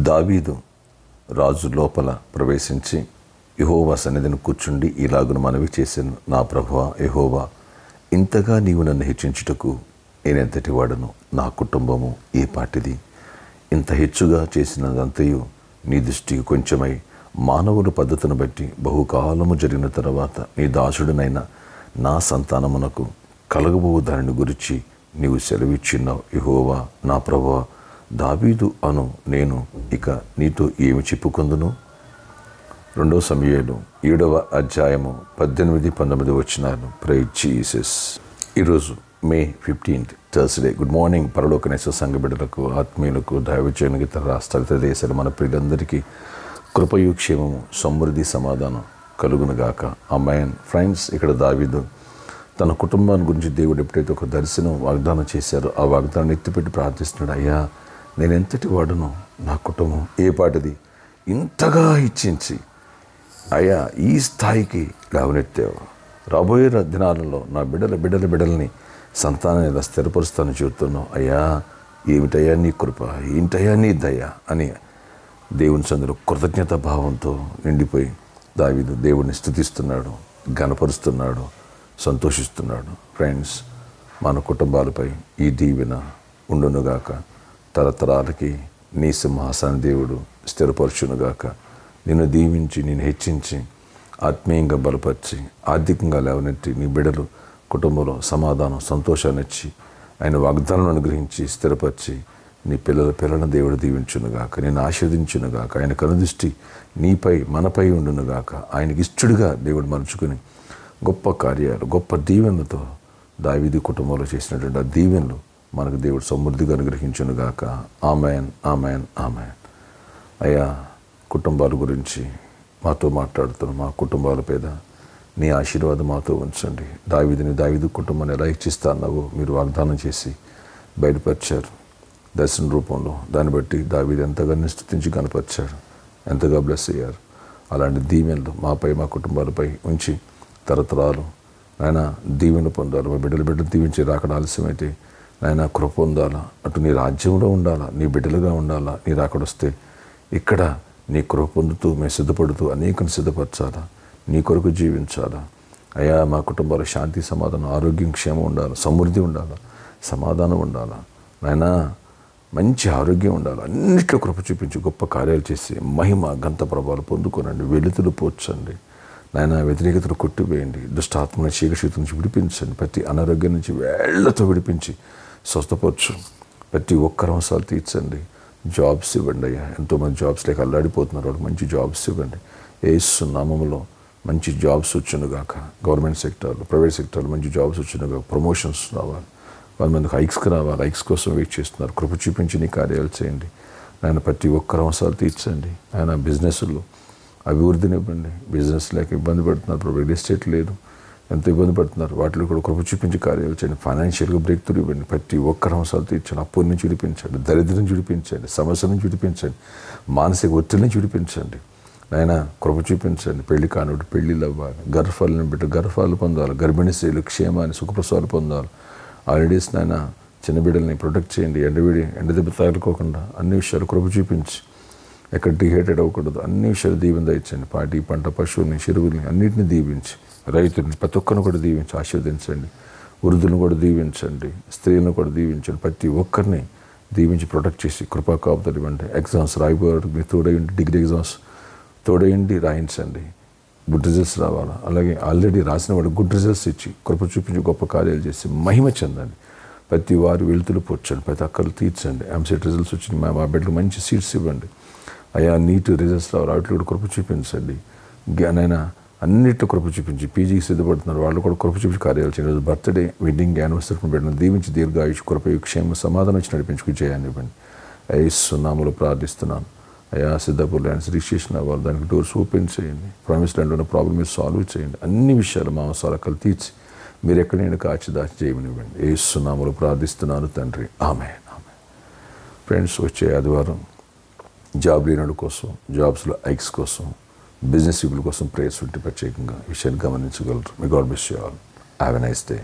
దావీదు రాజు లోపల ప్రవేశించి యెహోవా సన్నిధిని కూర్చుండి ఇలాగున మనవి చేశాను, నా ప్రభువా యెహోవా, ఇంతగా నీవు నన్ను హెచ్చించుటకు నేనెంతటి వాడను, నా కుటుంబము ఏ పాటిది. ఇంత హెచ్చుగా చేసినదంతయు నీ దృష్టికి కొంచెమై మానవుల పద్ధతిని బట్టి బహుకాలము జరిగిన తర్వాత నీ దాసుడినైన నా సంతానమునకు కలగబోవు దానిని గురించి నీవు సెలవిచ్చిన్నావు. యెహోవా నా ప్రభువా, దావీదు అను నేను ఇక నీతో ఏమి చెప్పుకొందును. 2 సమూయేలు 7వ అధ్యాయము 18-19 వచనాలు. Praise Jesus. ఈరోజు May 15th Thursday. Good morning పరలోకనేశ్వర సంఘ బిడ్డలకు, ఆత్మీయులకు, దైవజనునికి, ఇతర రాష్ట్రాల దేశాలు మన ప్రియులందరికీ కృపయు క్షేమము సమృద్ధి సమాధానం కలుగునుగాక. ఆమేన్. ఫ్రెండ్స్, ఇక్కడ దావీదు తన కుటుంబాన్ని గురించి దేవుడు ఎప్పుడైతే ఒక దర్శనం వాగ్దానం చేశారో ఆ వాగ్దానాన్ని ఎత్తిపెట్టి ప్రార్థిస్తున్నాడు. అయ్యా, నేను ఎంతటి వాడును, నా కుటుంబం ఏ పాటిది, ఇంతగా ఇచ్చించి అయ్యా ఈ స్థాయికి లేవనెత్తావు. రాబోయే దినాలలో నా బిడ్డలని సంతానాన్ని ఇలా స్థిరపరుస్తాను చెబుతున్నావు. అయ్యా, ఏమిటయ్యా నీ కృప, ఏంటయ్యా నీ దయ అని దేవుని సందులో కృతజ్ఞత భావంతో నిండిపోయి దావీదు దేవుడిని స్తుతిస్తున్నాడు, ఘనపరుస్తున్నాడు, సంతోషిస్తున్నాడు. ఫ్రెండ్స్, మన కుటుంబాలపై ఈ దీవెన ఉండునుగాక. తరతరాలకి నీ సింహాసన దేవుడు స్థిరపరచునుగాక. నిన్ను దీవించి, నిన్ను హెచ్చించి, ఆత్మీయంగా బలపరిచి, ఆర్థికంగా లేవనెత్తి నీ బిడ్డలు కుటుంబంలో సమాధానం, సంతోషాన్ని ఇచ్చి, ఆయన వాగ్దానాలను అనుగ్రహించి స్థిరపరిచి నీ పిల్లలను దేవుడు దీవించునుగాక, నేను ఆశీర్వదించునుగాక. ఆయన కనుదృష్టి నీపై, మనపై ఉండునుగాక. ఆయనకి ఇష్టడుగా దేవుడు మలుచుకుని గొప్ప కార్యాలు, గొప్ప దీవెనలతో దావీదు కుటుంబంలో చేసినటువంటి ఆ దీవెనలు మనకు దేవుడు సమృద్ధిగా అనుగ్రహించునుగాక. ఆమేన్, ఆమేన్, ఆమేన్. అయ్యా, కుటుంబాల గురించి మాతో మాట్లాడుతున్న మా కుటుంబాల పేద నీ ఆశీర్వాదం మాతో ఉంచండి. దావీదు కుటుంబాన్ని ఎలా ఇచ్చిస్తా అన్నావో మీరు వాగ్దానం చేసి బయటపరిచారు దర్శన రూపంలో. దాన్ని బట్టి దావీదు ఎంతగా స్తుతించి కనపరిచాడు, ఎంతగా బ్లెస్ అయ్యారు. అలాంటి దీవెనలు మాపై, మా కుటుంబాలపై ఉంచి తరతరాలు ఆయన దీవెన పొందాలి. మా బిడ్డలు దీవించి రాకడ ఆలస్యమైతే ఆయన కృప పొందాలా. అటు నీ రాజ్యంలో ఉండాలా, నీ బిడ్డలుగా ఉండాలా. నీ రాకడొస్తే ఇక్కడ నీ కృప పొందుతూ మేము సిద్ధపడుతూ అనేకను సిద్ధపరచాలా, నీ కొరకు జీవించాలా. అయ్యా, మా కుటుంబాల శాంతి, సమాధానం, ఆరోగ్యం, క్షేమం ఉండాలి, సమృద్ధి ఉండాలా, సమాధానం ఉండాలా. నాయనా, మంచి ఆరోగ్యం ఉండాలి. అన్నిట్లో కృప చూపించి గొప్ప కార్యాలు చేసి మహిమ, ఘనత, ప్రభావాలు పొందుకోనండి. వెలుతులు పోర్చండి నాయన. వ్యతిరేకతను కొట్టివేయండి. దుష్టాత్మని చీకశక్తి నుంచి విడిపించండి. ప్రతి అనారోగ్యం నుంచి వేళ్లతో విడిపించి స్వస్థపరచు. ప్రతి ఒక్కరి అవసరాలు తీర్చండి. జాబ్స్ ఇవ్వండి అయ్యా. ఎంతోమంది జాబ్స్ లేక అల్లాడిపోతున్నారు, వాళ్ళకి మంచి జాబ్స్ ఇవ్వండి. యేసు నామములో మంచి జాబ్స్ వచ్చునుగాక. గవర్నమెంట్ సెక్టార్లో, ప్రైవేట్ సెక్టార్లో మంచి జాబ్స్ వచ్చునుగాక. ప్రమోషన్స్ రావాలి, వాళ్ళ మందికి హైక్స్కి రావాలి. హైక్స్ కోసం వెయిట్ చేస్తున్నారు. కృప చూపించి నీ కార్యాలు చేయండి ఆయన. ప్రతి ఒక్కరి అవసరాలు తీర్చండి ఆయన. బిజినెస్లో అభివృద్ధినివ్వండి. బిజినెస్ లేక ఇబ్బంది పడుతున్నారు, ఇప్పుడు రియల్ ఎస్టేట్ లేదు, ఎంతో ఇబ్బంది పడుతున్నారు. వాటిలో కూడా కృప చూపించి కార్యాలు చేయండి. ఫైనాన్షియల్గా బ్రేక్ త్రూ ఇవ్వండి. ప్రతి ఒక్కరి అవసరాలు తీర్చండి. అప్పుల నుంచి విడిపించండి, దరిద్రం నుంచి విడిపించండి, సమస్యల నుంచి విడిపించండి, మానసిక ఒత్తిడి నుంచి విడిపించండి నాయన. కృప చూపించండి. పెళ్లి కానుడు పెళ్లిళ్ళు అవ్వాలి, గర్భఫలను బిడ్డ గర్భాలు పొందాలి, గర్భిణీ స్త్రీలు క్షేమాన్ని, సుఖప్రసవాలు పొందాలి. ఆల్రెడీస్ నాయన చిన్న బిడ్డల్ని ప్రొటెక్ట్ చేయండి. ఎండ దెబ్బ తగలుకోకుండా అన్ని విషయాలు కృప చూపించి, ఎక్కడ డిహైడ్రేట్ అవ్వకూడదు, అన్ని విషయాలు దీవెన ఇచ్చండి. పాటి, పంట, పశువుల్ని, చెరువుల్ని అన్నింటినీ దీవించి, రైతుల్ని ప్రతి ఒక్కరిని కూడా దీవించి ఆశీర్వదించండి. వృద్ధులను కూడా దీవించండి, స్త్రీలను కూడా దీవించండి. ప్రతి ఒక్కరిని దీవించి ప్రొటెక్ట్ చేసి కృపా కాపుదలు ఇవ్వండి. ఎగ్జామ్స్ రాయిపోయారు మీరు తోడయండి. డిగ్రీ ఎగ్జామ్స్ తోడయండి, రాయించండి. గుడ్ రిజల్ట్స్ రావాలా. అలాగే ఆల్రెడీ రాసిన వాడు గుడ్ రిజల్ట్స్ ఇచ్చి కృప చూపించి గొప్ప కార్యాలు చేసి మహిమ చెందండి. ప్రతి వారు వెలుతులు పొచ్చండి, ప్రతి అక్కలు తీర్చండి. ఎంసెట్ రిజల్ట్స్ వచ్చింది, మా బిడ్డలకు మంచి సీట్స్ ఇవ్వండి అయ్యా. నీట్ రిజల్ట్స్ రావాలి, వాటిలో కూడా కృప చూపించండి. జ్ఞానైనా అన్నిట్లో కృప చూపించి పీజీకి సిద్ధపడుతున్నారు, వాళ్ళు కూడా కృప చూపించి కార్యాలు చేయండి. బర్త్డే, వెడ్డింగ్, యానివర్సరీ పెట్టిన దీవించి దీర్ఘాయుష్, కృపయు, క్షేమ, సమాధానం ఇచ్చి నడిపించుకు చేయండి ఇవ్వండి. యేసు నామములో ప్రార్థిస్తున్నాను అయ్యా. సిద్ధాపూర్ ల్యాండ్స్ రిజిస్ట్రేషన్ అవ్వాలి, దానికి డోర్స్ ఓపెన్ చేయండి. ప్రామిస్ ల్యాండ్ ఉన్న ప్రాబ్లమ్ మీరు సాల్వ్ చేయండి. అన్ని విషయాలు మా అవసరాలు తీర్చి మీరు ఎక్కడైనా కాచి దాచి చేయమనివ్వండి. యేసు నామములో ప్రార్థిస్తున్నాను తండ్రి. ఆమేన్, ఆమేన్. ఫ్రెండ్స్, వచ్చే ఆదివారం జాబ్ లేనోళ్ళ కోసం, జాబ్స్లో హైక్స్ కోసం, బిజినెస్ పీపుల్ కోసం ప్రేయర్స్ ఉంటే ప్రత్యేకంగా విషయాన్ని గమనించగలరు. మీ God bless you all. Have a nice day.